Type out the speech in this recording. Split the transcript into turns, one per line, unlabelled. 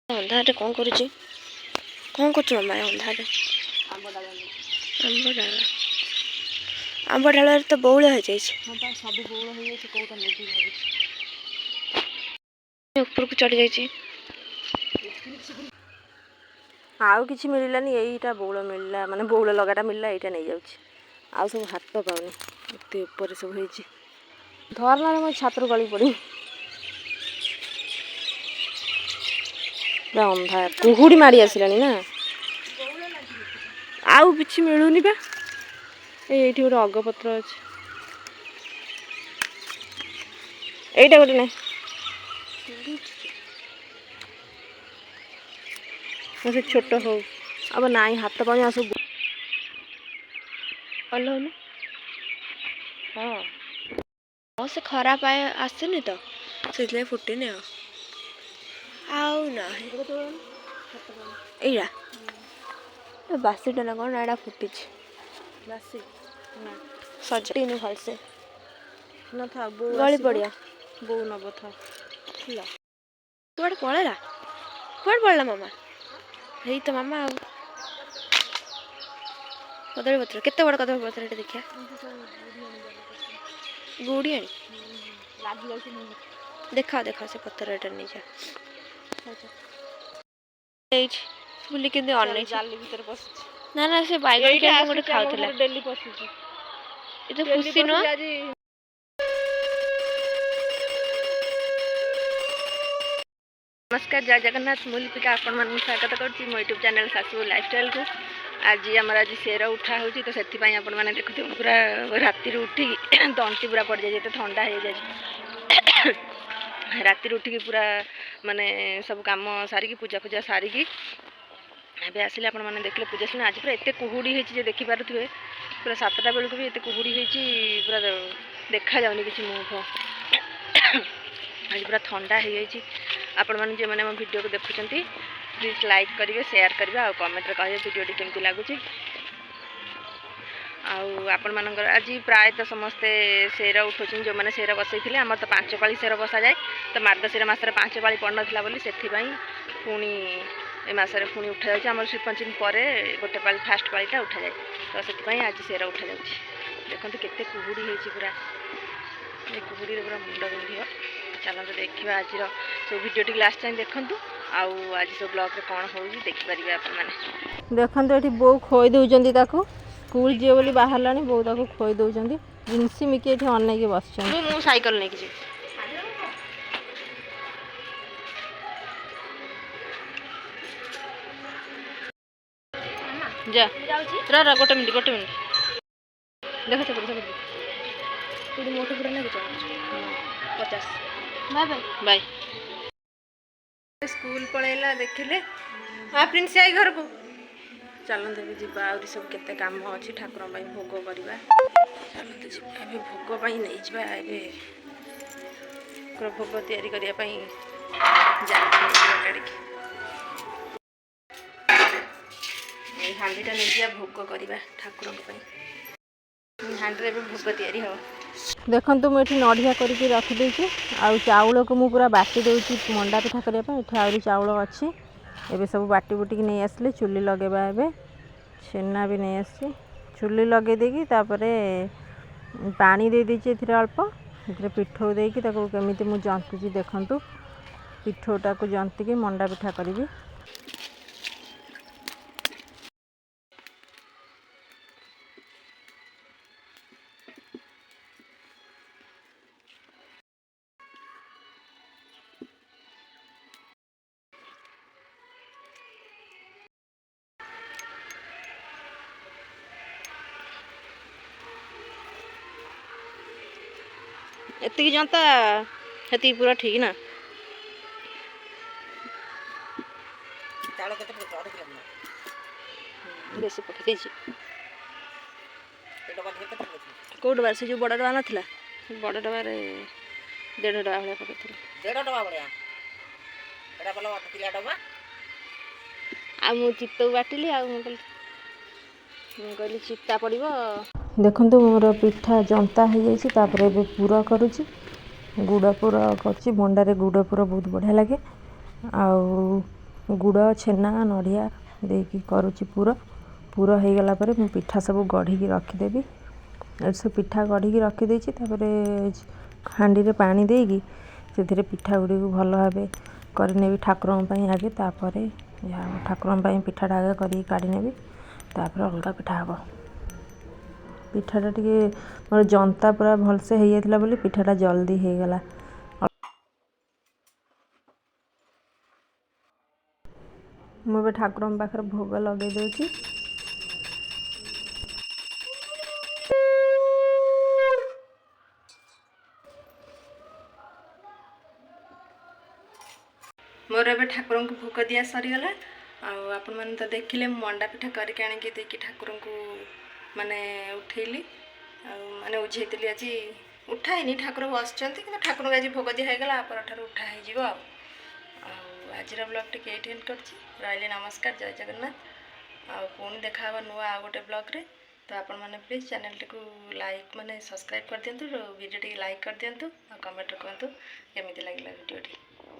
अंधारे कौन करुची कौन कर अंधारे आंब डाल तो बौल हो जाए सब बौल हो कौटा नेबी ऊपर को चढ़ जाए आउ कि मिललानी यहीटा बौल मिलला माने बौल लगाटा मिलला यहीटा नहीं जाऊँ आउ सब हाथ पाऊनी एत ऊपर सब हो धरना मैं छातर गली पड़ी अंधार कुहुड़ी माड़ी आसलानी ना आउ कि मिलूनी बा ये गोटे अगपत्र अच्छे यहीटा गोटे ना से छोट हो अब ना हाथ पानी सब भल हाँ हाँ से खराब आसनी तो से फुटने आउ ना एटा बासीटा ना कौन एटा फुटी बासी सजाइन भलसे न था गली पड़िया बो नब था कुआड़े पड़ेला कुआड़े पड़ला मामा यही तो मामा आ कदली पत्र केते बड़ कदली पत्र ये देखिया गुड़ी आनी देखा देखा से पत्थर एटा नहीं जा बुली के अन जाली भीतर पस ना ना से बाइगन के गोटे खाउतला डेली पसुची ए तो खुशी न नमस्कार जय जगन्नाथ मुझे लिपिका आपण मन स्वागत करछि मो यूट्यूब चैनल सासु लाइफस्टाइल को आज आमर आज शेर उठा होची तो सेति आपण माने देखु पूरा राती उठी तंटी पूरा पड़ जाए ठंडा हो जाए राती उठिकी पूरा माने सब काम सारिकी पूजा पूजा सारिकी एबे आसिले आपण माने देखले पूजा सुने आज पूरा एते कुहुडी हेची जे देखि पारुथबे पूरा 7टा बेल को भी एते कुहुडी हेची पूरा देखा जाउनी किछि मुख आज पूरा ठंडा हो जाए आपण माने जे माने हम वीडियो को देखुचंती प्लीज लाइक करिवे शेयर करिवे आ कमेंट रे कहिवे वीडियो केमती लागुची आपण मानकर आज प्राय तो समस्ते शेर उठोचन जो मैंने शेर बसई आम तो 5 पाली शेर बसा जाए तो मार्गशीर मासरे 5 पाली पड़ नाला बोली से पुणी ए मसरे पुणी उठा जाए आम श्रीपंचमी पर गोटे पाली फास्ट पालीटा उठा जाए तो से आज शेर उठा जाए देखते केते कुहुड़ी होती पूरा ये कुहुड़ी पूरा मुंड बिंध चलते देखा आज सब वीडियो टी लास्ट टाइम देखूँ आज सब ब्लॉग कौन हो देखिपारे आपने देखते ये बो खोई दौरान ताकू स्कूल जी बोली बाहर लानी बो ताकू खोई दौरान जिनसी मिकी ये अनैक बस साइकिल नहीं कि जा रा गोटे मिनट देख पूरी मोटे पूरा नहीं 50 बाय बाय बाय स्कूल पलैला देखिले हाँ प्रिंस आई घर को चलते भी जी आहरी सब केते काम अच्छी ठाकुर भोग करवा चलते जी भोग नहीं जा भोग तैयारी करने हांडीटा नहीं जा भोग करवा ठाकुर हांडी भोग तैयारी हम देखु मुझे नड़िया करके रखिदे चाउल को मुझे पूरा बाटी दूसरी मंडा पिठा करने आहरी चाउल अच्छी एबे सब बाटी बुटिक नहीं आसले चुली लगेबा एबे छेना भी नहीं आसी चुली लगे देकी तापरे पानी दे दीची एथिरे अल्प एथिरे पिठो देकी ताको केमिति मु जंतुची देखंतु पिठोटा को जंतिकी मंडा पिठा करिवि एतिकी जनता हेती पूरा ठीक ना बेसी पकई कौट बार से जो बड़ डबा नाला बड़ डबार 1.5 डबा भाया पकई 1.5 डबा बढ़िया आ मु चित्त बाटिली आ कहली चित्ता पड़ो देखो मोर पिठा जंता हो जाए पूरा करुच्ची गुड़ पूरा कर मंडारे गुड़ पूरा बहुत बढ़िया लगे
गुड़ छेना नड़िया देकी करुच्ची पुर हो गला मु पिठा सब गढ़ी रखीदेवी सब पिठा गढ़ी रखीदे हाँडी रे पानी देकी से पिठा गुड़ी भल भाव करनेबी ठाकुरों आगे तापर ठाकुरों पिठाटा आगे कर काढ़ी नेबी तापर अलग पिठा हम पिठाटा टे मोर जंता पूरा भलसे हो जाता बोली पिठाटा जल्दी हो गला मुझे ठाकुरों पाखे भोग लगे दूसरी
मोर ए ठाकुर को भोग दिया सरीगला आपण मैंने तो देखिले मंडा पिठा करके आनिकी देकी ठाकुर को माने उठेली माने उझेली आज उठाईनी ठाकुर बस ठाकुर आज भोग दिगला पर उठा हो आज ब्लॉग टी ये एंड कर नमस्कार जय जगन्नाथ पुणी देखा नुआ आ गोटे ब्लॉग रे तो आपण मैंने प्लीज चैनल टी लाइक माने सब्सक्राइब कर दिंतु वीडियो टी लाइक कर दिंतु कमेंट कहतु केमी लगे वीडियो टी।